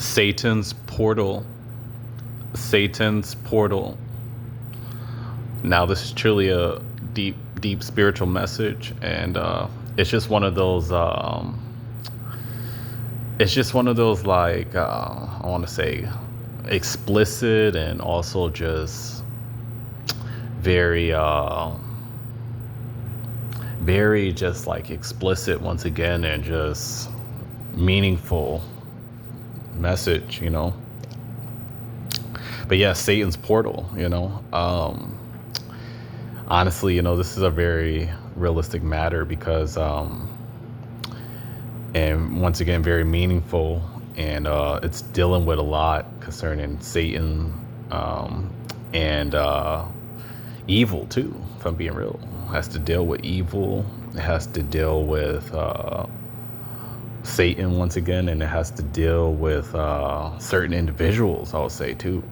Satan's portal. Satan's portal. Now, this is truly a deep spiritual message, and it's just one of those. It's just one of those, like, I want to say, explicit and also just very, very just like explicit once again, and just meaningful message, But yeah, Satan's portal, honestly, this is a very realistic matter because, and once again, very meaningful, and it's dealing with a lot concerning Satan, and evil too, if I'm being real. It has to deal with evil. It has to deal with Satan once again, and it has to deal with certain individuals, I would say too,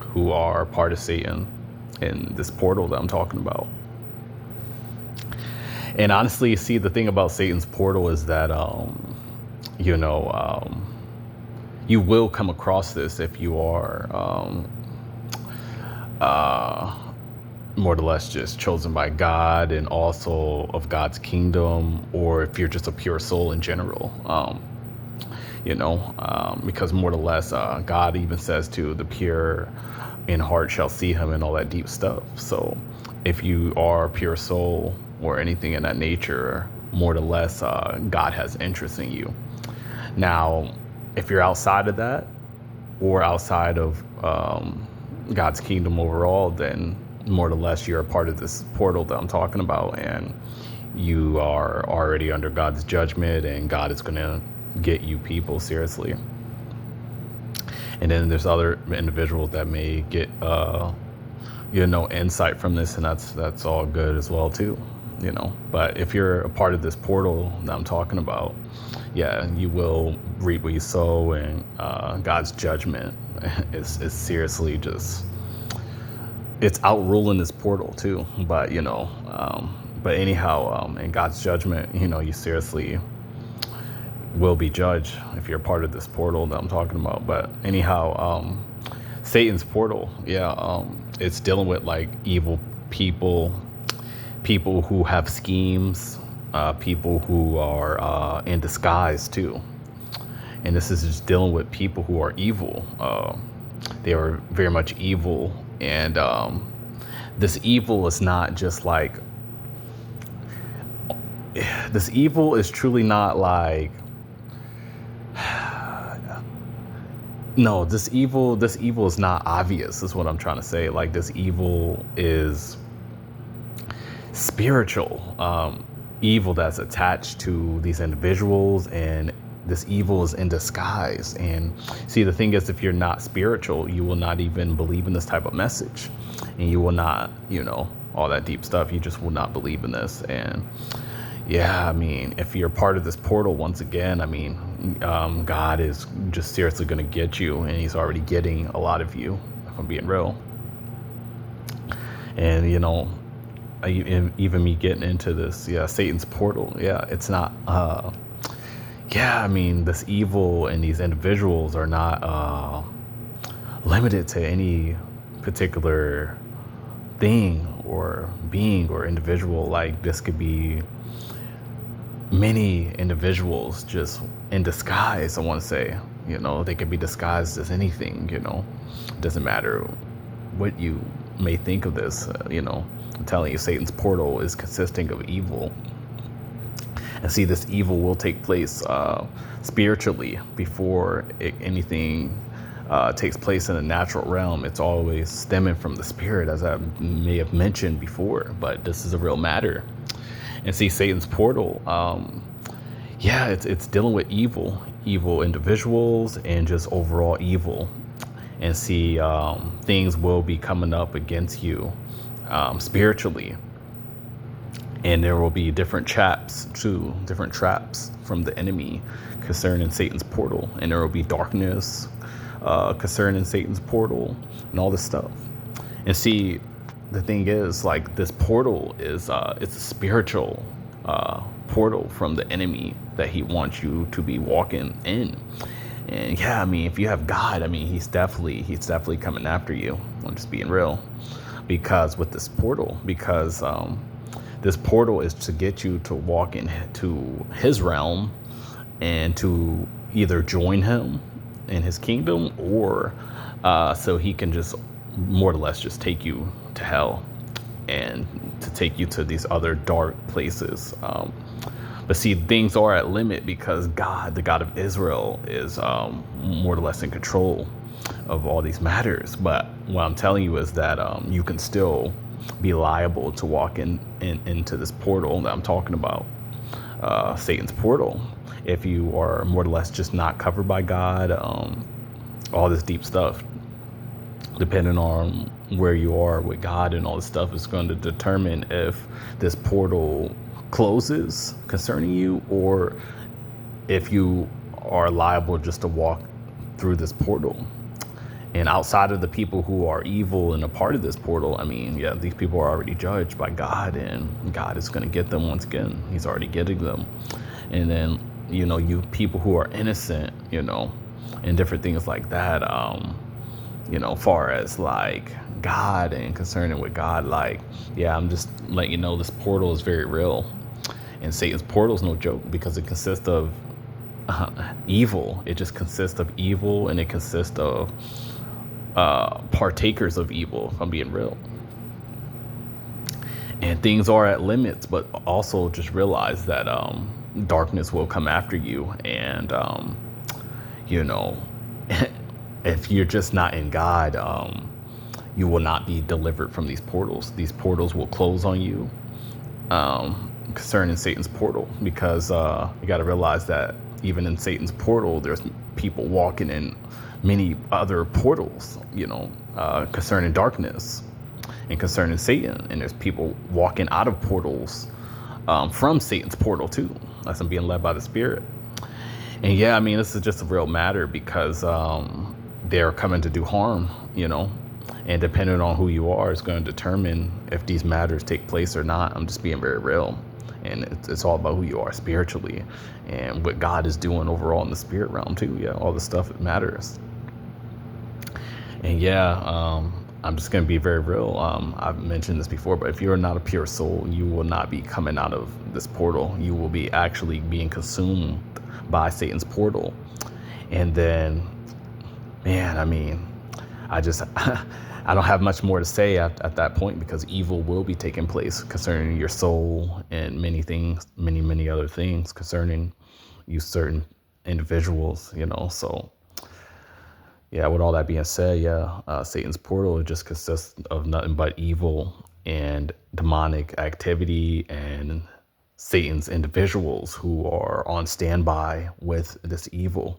who are part of Satan in this portal that I'm talking about. And honestly, see, the thing about Satan's portal is that, you will come across this if you are more or less just chosen by God and also of God's kingdom, or if you're just a pure soul in general, because more or less God even says to the pure in heart shall see him, and all that deep stuff. So if you are a pure soul or anything in that nature, more or less God has interest in you. Now, if you're outside of that, or outside of God's kingdom overall, then more or less you're a part of this portal that I'm talking about, and you are already under God's judgment, and God is going to get you people seriously. And then there's other individuals that may get insight from this, and that's all good as well too, But if you're a part of this portal that I'm talking about, yeah, you will reap what you sow, and God's judgment is seriously just, it's outruling this portal too. But but anyhow, in God's judgment, you seriously will be judged if you're part of this portal that I'm talking about. But anyhow, Satan's portal, it's dealing with like evil people who have schemes, people who are in disguise too. And this is just dealing with people who are evil. They are very much evil, and this evil is not just like, this evil is truly not like, no, this evil is not obvious, is what I'm trying to say. Like, this evil is spiritual, evil that's attached to these individuals, and this evil is in disguise. And see, the thing is, if you're not spiritual, you will not even believe in this type of message, and you will not, all that deep stuff, you just will not believe in this. And yeah, I mean, if you're part of this portal, once again, I mean, God is just seriously going to get you, and he's already getting a lot of you, if I'm being real. And, even me getting into this, Satan's portal, it's not, I mean, this evil and these individuals are not limited to any particular thing or being or individual. Like, this could be many individuals just in disguise, I want to say. They could be disguised as anything. It doesn't matter what you may think of this. I'm telling you, Satan's portal is consisting of evil. And see, this evil will take place spiritually before anything takes place in the natural realm. It's always stemming from the spirit, as I may have mentioned before, but this is a real matter. And see, Satan's portal, it's dealing with evil individuals, and just overall evil. And see, things will be coming up against you spiritually. And there will be different traps from the enemy concerning Satan's portal. And there will be darkness concerning Satan's portal and all this stuff. And see, the thing is, like, this portal is, it's a spiritual portal from the enemy that he wants you to be walking in. And yeah, I mean, if you have God, I mean, he's definitely coming after you. I'm just being real, because with this portal, because this portal is to get you to walk into his realm and to either join him in his kingdom, or so he can just more or less just take you to hell and to take you to these other dark places. But see, things are at limit because God, the God of Israel, is more or less in control of all these matters. But what I'm telling you is that you can still be liable to walk into this portal that I'm talking about, Satan's portal, if you are more or less just not covered by God. All this deep stuff, depending on where you are with God and all this stuff, is going to determine if this portal closes concerning you, or if you are liable just to walk through this portal. And outside of the people who are evil and a part of this portal, I mean, yeah, these people are already judged by God, and God is going to get them once again. He's already getting them. And then, you people who are innocent, and different things like that, far as like God and concerning with God, like, yeah, I'm just letting you know this portal is very real. And Satan's portal is no joke, because it consists of evil. It just consists of evil, and it consists of partakers of evil, if I'm being real. And things are at limits, but also just realize that darkness will come after you. And, if you're just not in God, you will not be delivered from these portals. These portals will close on you. Concerning Satan's portal, because you got to realize that even in Satan's portal, there's people walking in many other portals, concerning darkness and concerning Satan. And there's people walking out of portals from Satan's portal too, as I'm being led by the Spirit. And yeah, I mean, this is just a real matter, because they're coming to do harm, and depending on who you are, is going to determine if these matters take place or not. I'm just being very real. And it's all about who you are spiritually and what God is doing overall in the spirit realm too. Yeah, all the stuff that matters. And yeah, I'm just going to be very real. I've mentioned this before, but if you're not a pure soul, you will not be coming out of this portal. You will be actually being consumed by Satan's portal. And then, man, I mean, I don't have much more to say at that point, because evil will be taking place concerning your soul and many things, many other things concerning you, certain individuals, So, yeah, with all that being said, Satan's portal just consists of nothing but evil and demonic activity, and Satan's individuals who are on standby with this evil.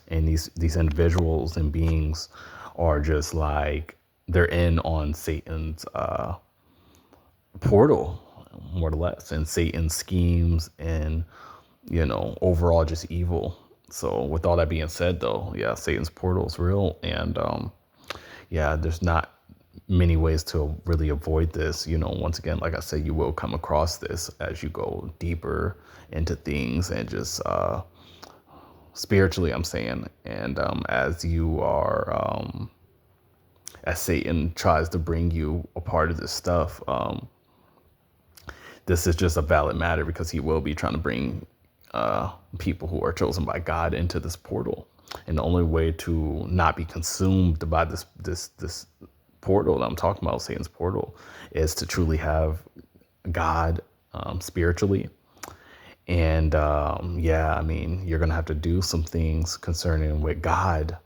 And these individuals and beings are just like, they're in on Satan's portal, more or less, and Satan's schemes, and overall just evil. So with all that being said, though, yeah, Satan's portal is real. And yeah, there's not many ways to really avoid this. Once again, like I said, you will come across this as you go deeper into things, and just spiritually, I'm saying. And as you are as Satan tries to bring you a part of this stuff, this is just a valid matter, because he will be trying to bring people who are chosen by God into this portal. And the only way to not be consumed by this portal that I'm talking about, Satan's portal, is to truly have God spiritually. And yeah, I mean, you're going to have to do some things concerning with God,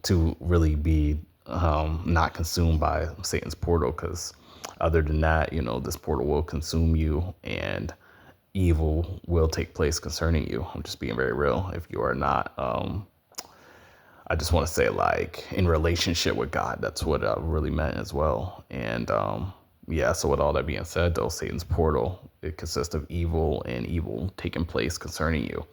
to really be not consumed by Satan's portal, because other than that, this portal will consume you, and evil will take place concerning you. I'm just being very real. If you are not, I just want to say, like, in relationship with God, that's what I really meant as well. And yeah, so with all that being said, though, Satan's portal, it consists of evil, and evil taking place concerning you.